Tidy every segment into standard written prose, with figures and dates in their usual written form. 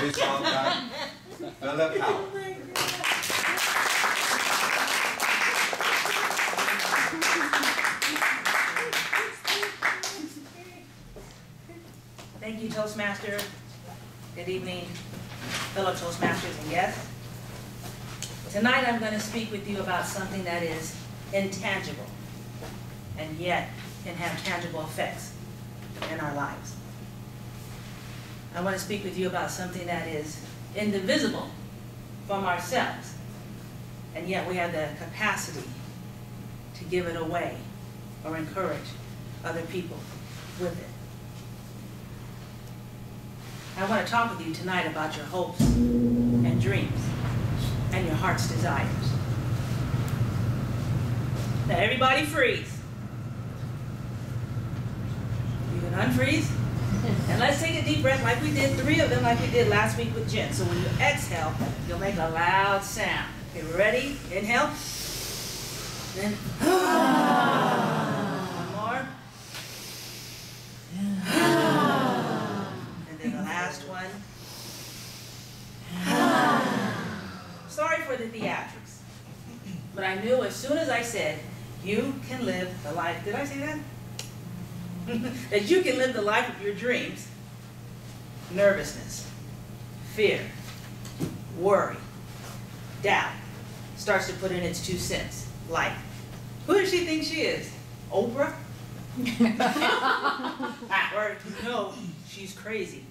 baseball guy, Philip Howell. Thank you, Toastmaster. Good evening, fellow Toastmasters and guests. Tonight I'm going to speak with you about something that is intangible and yet can have tangible effects in our lives. I want to speak with you about something that is indivisible from ourselves, and yet we have the capacity to give it away or encourage other people with it. I want to talk with you tonight about your hopes and dreams and your heart's desires. Now everybody freeze. You can unfreeze. And let's take a deep breath like we did, 3 of them like we did last week with Jen. So when you exhale, you'll make a loud sound. Okay, ready? Inhale. Then, one more. And then the last one. Sorry for the theatrics, but I knew as soon as I said, you can live the life, did I say that? That you can live the life of your dreams, nervousness, fear, worry, doubt starts to put in its 2 cents. Like, who does she think she is? Oprah? Or, no, she's crazy.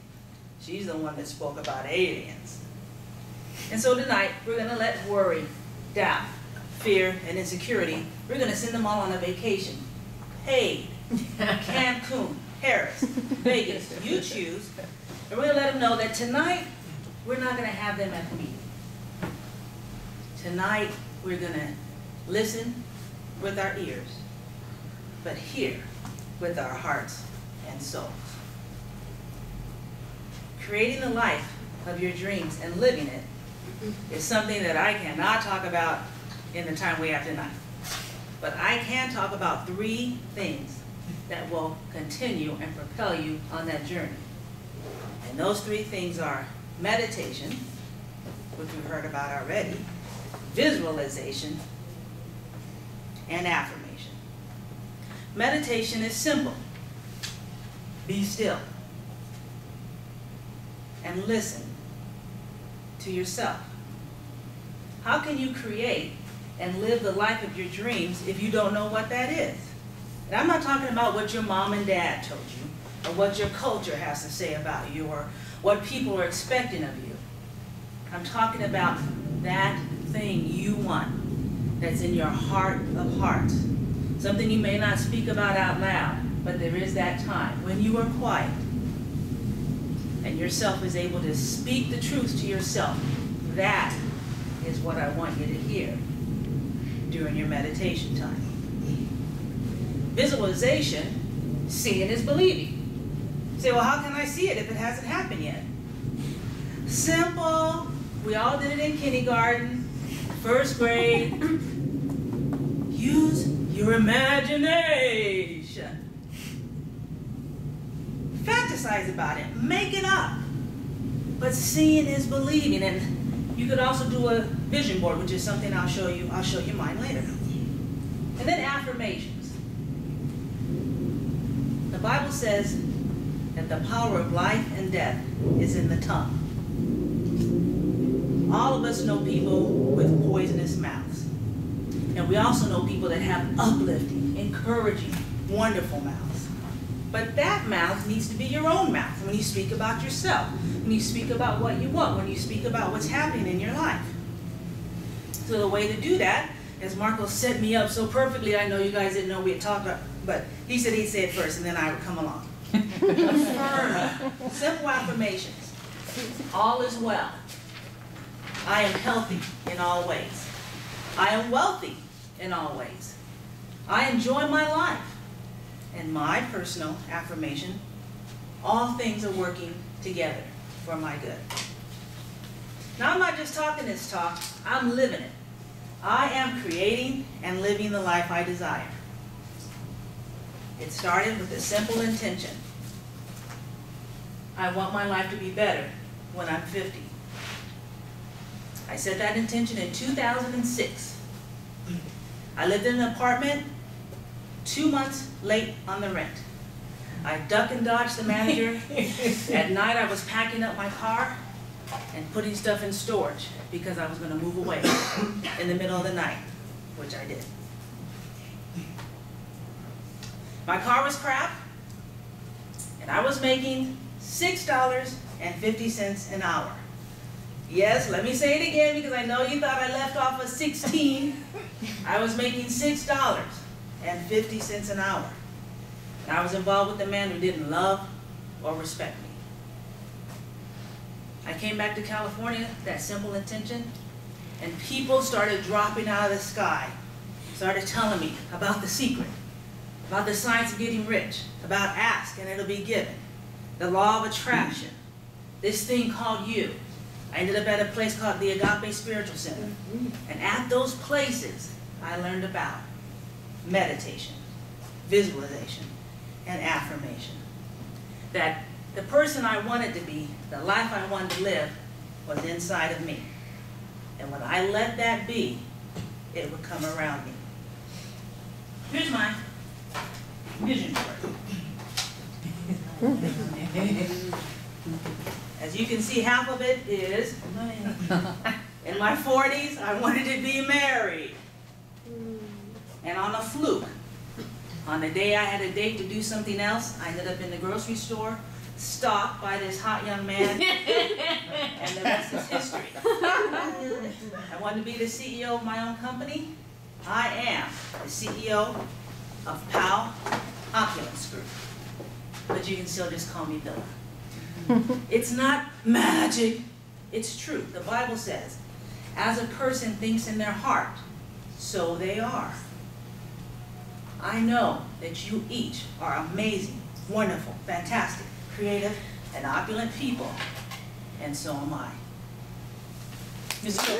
She's the one that spoke about aliens. And so tonight, we're going to let worry, doubt, fear, and insecurity, we're going to send them all on a vacation. Paid. Cancun, Paris, Vegas, you choose. And we're going to let them know that tonight, we're not going to have them at the meeting. Tonight, we're going to listen with our ears, but hear with our hearts and souls. Creating the life of your dreams and living it is something that I cannot talk about in the time we have tonight. But I can talk about 3 things that will continue and propel you on that journey. And those 3 things are meditation, which we've heard about already, visualization, and affirmation. Meditation is simple. Be still and listen to yourself. How can you create and live the life of your dreams if you don't know what that is? And I'm not talking about what your mom and dad told you, or what your culture has to say about you, or what people are expecting of you. I'm talking about that thing you want that's in your heart of hearts. Something you may not speak about out loud, but there is that time when you are quiet and yourself is able to speak the truth to yourself. That is what I want you to hear during your meditation time. Visualization, seeing is believing. You say, well, how can I see it if it hasn't happened yet? Simple. We all did it in kindergarten, 1st grade. Use your imagination. Fantasize about it. Make it up. But seeing is believing. And you could also do a vision board, which is something I'll show you. I'll show you mine later. And then affirmations. The Bible says that the power of life and death is in the tongue. All of us know people with poisonous mouths. And we also know people that have uplifting, encouraging, wonderful mouths. But that mouth needs to be your own mouth when you speak about yourself, when you speak about what you want, when you speak about what's happening in your life. So the way to do that, as Marco set me up so perfectly, I know you guys didn't know we had talked about, but he said he'd say it first and then I would come along. Affirm. Simple affirmations. All is well. I am healthy in all ways. I am wealthy in all ways. I enjoy my life. And my personal affirmation, all things are working together for my good. Now I'm not just talking this talk, I'm living it. I am creating and living the life I desire. It started with a simple intention. I want my life to be better when I'm 50. I set that intention in 2006. I lived in an apartment 2 months late on the rent. I duck and dodged the manager. At night I was packing up my car and putting stuff in storage because I was going to move away in the middle of the night, which I did. My car was crap, and I was making $6.50 an hour. Yes, let me say it again because I know you thought I left off a 16. I was making $6.50 an hour. And I was involved with a man who didn't love or respect me. I came back to California, that simple intention, and people started dropping out of the sky, started telling me about the secret, about the science of getting rich, about ask and it'll be given, the law of attraction, this thing called you. I ended up at a place called the Agape Spiritual Center. And at those places, I learned about meditation, visualization, and affirmation. That the person I wanted to be, the life I wanted to live, was inside of me. And when I let that be, it would come around me. Here's my vision board. As you can see, half of it is, in my 40s, I wanted to be married. And on a fluke, on the day I had a date to do something else, I ended up in the grocery store, stalked by this hot young man, and the rest is history. I wanted to be the CEO of my own company. I am the CEO of Powell Opulence Group, but you can still just call me Bill. It's not magic, it's truth. The Bible says, as a person thinks in their heart, so they are. I know that you each are amazing, wonderful, fantastic, creative, and opulent people, and so am I. Mr.